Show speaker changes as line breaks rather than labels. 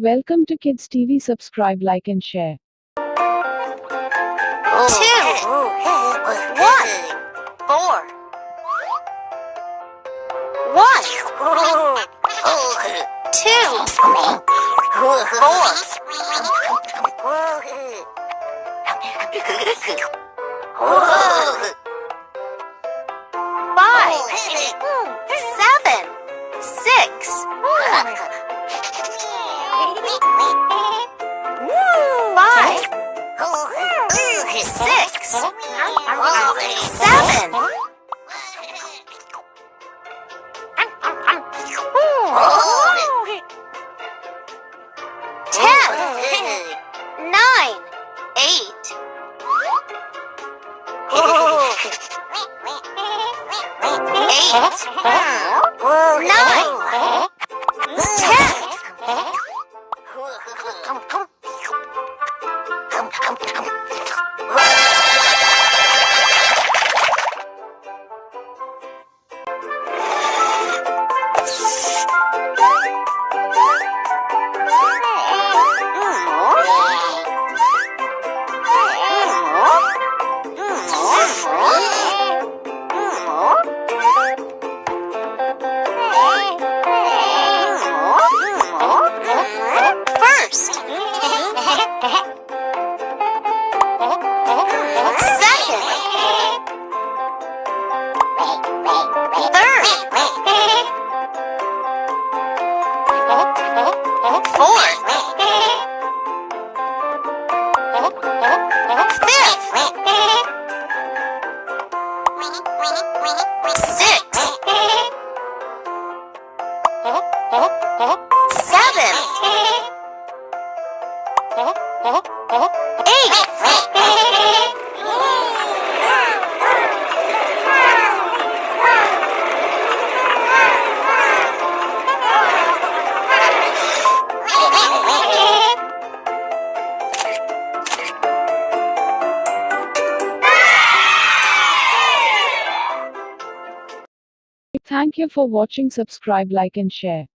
Welcome to Kids TV. Subscribe, like and share.
2, 1, 4, 1, 2, 4, 5, 7, 6, 5, 6, 7, 10, 9, 8, 9, 10. First, second, third, fourth, fifth, sixth, seventh,
Thank you for watching. Subscribe, like and share.